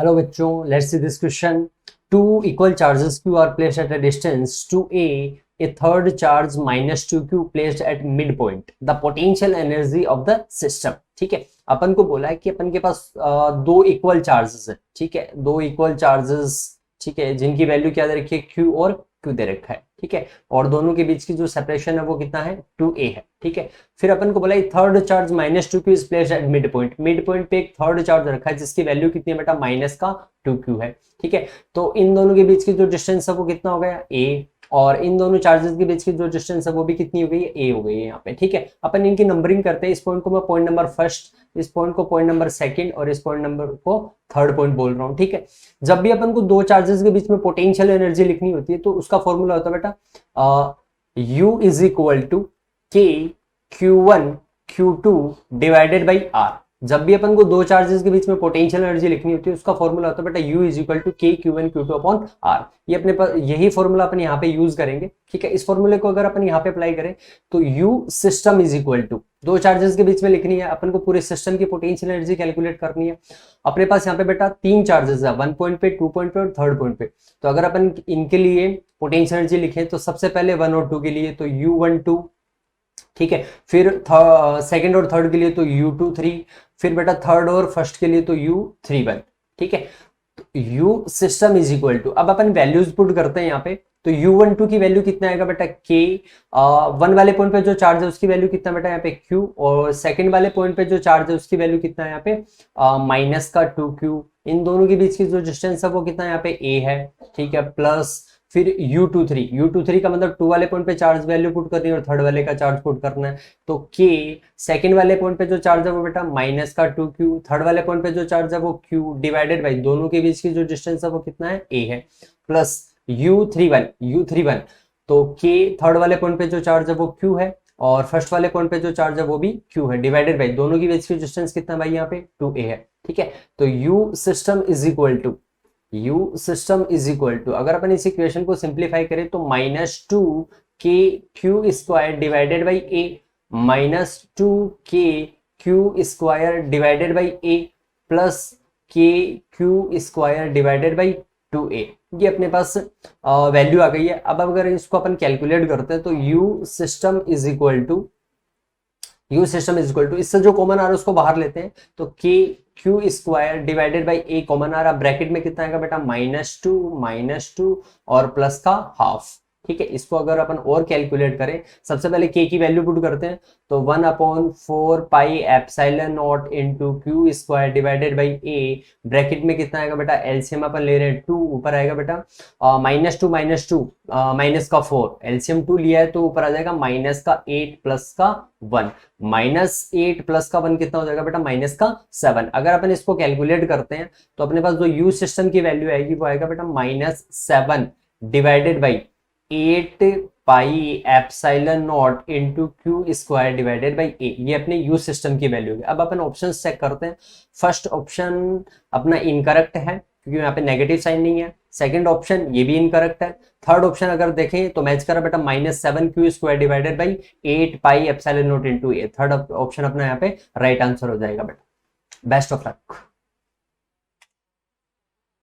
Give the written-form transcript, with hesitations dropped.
Hello बच्चों, let's see this question. Two equal charges Q are placed at a distance to a third charge minus 2Q placed at midpoint. The potential energy of the system. ठीक है, अपन को बोला है कि अपन के पास दो equal charges है. ठीक है, दो इक्वल चार्जेस, ठीक है, जिनकी वैल्यू क्या दे रखी है, Q और Q दे रखा है. ठीक है, और दोनों के बीच की जो सेपरेशन है वो कितना है, 2a है. ठीक है, फिर अपन को बोला third charge minus 2Q is placed at mid point. Mid point पे एक थर्ड चार्ज रखा है जिसकी वैल्यू कितनी है बेटा, माइनस का 2Q है. ठीक है, तो इन दोनों के बीच की जो डिस्टेंस है वो कितना हो गया, a, और इन दोनों चार्जेस के बीच की जो डिस्टेंस है वो भी कितनी हो गई है, a हो गई है यहाँ पे. ठीक है, अपन इनकी नंबरिंग करते हैं. इस पॉइंट को मैं पॉइंट नंबर फर्स्ट, इस पॉइंट को पॉइंट नंबर सेकंड और इस पॉइंट नंबर को थर्ड पॉइंट बोल रहा हूँ. ठीक है, जब भी अपन को दो चार्जेस के बीच में पोटेंशियल एनर्जी लिखनी होती है तो उसका फॉर्मूला होता है बेटा U is equal to K Q1 Q2 divided by R. जब भी अपन को दो चार्जेस के बीच में पोटेंशियल एनर्जी लिखनी होती है उसका फॉर्मूला होता है बेटा U is equal to K Q1 Q2 upon R. ये अपने पास यही फॉर्मूला अपन यहाँ पे यूज करेंगे. ठीक है, इस फॉर्मूले को अगर अपन यहाँ पे अप्लाई करें तो U system is equal to, दो चार्जेस के बीच में लिखनी है अपन को, पूरे सिस्टम की पोटेंशियल एनर्जी कैलकुलेट करनी है. अपने पास यहाँ पे बेटा तीन चार्जेस है, 1 पॉइंट पे, 2 पॉइंट पे और थर्ड पॉइंट पे. तो अगर अपन इनके लिए पोटेंशियल एनर्जी लिखें तो सबसे पहले 1 और 2 के लिए तो U12. ठीक है, फिर सेकंड और थर्ड के लिए तो U23, फिर बेटा थर्ड और फर्स्ट के लिए तो U31. ठीक है, U system is equal to, अब अपन वैल्यूज पुट करते हैं यहाँ पे. तो U12 की वैल्यू कितना आएगा बेटा, K. 1 वाले पॉइंट पे जो चार्ज है उसकी वैल्यू कितना बेटा यहाँ पे Q, और सेकंड वाले पॉइंट पे जो चार्ज है उसकी वैल्यू कितना है यहाँ पे माइनस का 2Q. इन दोनों के बीच की जो डिस्टेंस है वो कितना यहाँ पे A है. ठीक है, प्लस फिर U23 का मतलब 2 वाले पॉइंट पे चार्ज वैल्यू पुट करनी है और थर्ड वाले का चार्ज पुट करना है. तो K, सेकंड वाले पॉइंट पे जो चार्ज है वो बेटा माइनस का 2Q, थर्ड वाले पॉइंट पे जो चार्ज है वो Q डिवाइडेड बाई दोनों के बीच की जो डिस्टेंस है वो कितना है, A है, प्लस U31. तो K थर्ड वाले पॉइंट पे जो चार्ज है वो Q है और फर्स्ट वाले पॉइंट पे जो चार्ज है वो भी Q है, डिवाइडेड बाई दोनों की बीच की डिस्टेंस कितना भाई यहाँ पे 2A है. ठीक है, तो U system is equal to अगर अपन इस इक्वेशन को सिंप्लीफाई करें तो -2KQ square divided by A, -2KQ square divided by A plus KQ square divided by 2A. ये अपने पास वैल्यू आ गई है. अब अगर इसको अपन कैलकुलेट करते हैं तो U system is equal to इससे जो कॉमन आ रहा है उसको बाहर लेते हैं. तो KQ square divided by A common आ रहा, ब्रैकेट में कितना आएगा बेटा, -2 और प्लस का हाफ. ठीक है, इसको अगर अपन और कैलकुलेट करें, सबसे पहले K की वैल्यू पुट करते हैं. तो 1/4 pi epsilon not into Q square divided by A, bracket में कितना आएगा बेटा, एलसीएम अपन ले रहे हैं 2, ऊपर आएगा बेटा -2 माइनस का 4, एलसीएम 2 लिया है तो ऊपर आ जाएगा माइनस का 8 प्लस का 1, -8 प्लस का 1 कितना हो जाएगा बेटा, माइनस का 7. अगर अपन इसको कैलकुलेट करते हैं तो अपने पास जो U सिस्टम की वैल्यू आएगी वो आएगा बेटा -7 divided by 8 pi epsilon not into Q square divided by A. ये अपने U सिस्टम की वैल्यू है. अब अपन ऑप्शन चेक करते हैं. फर्स्ट ऑप्शन अपना इनकरेक्ट है क्योंकि यहाँ पे नेगेटिव साइन नहीं है. सेकंड ऑप्शन ये भी इनकरेक्ट है. थर्ड ऑप्शन अगर देखें तो मैच करा बेटा -7Q square divided by 8 pi epsilon not into A. Third option अपना यहाँ पे राइट आंसर हो जाएगा बेटा. Best of luck.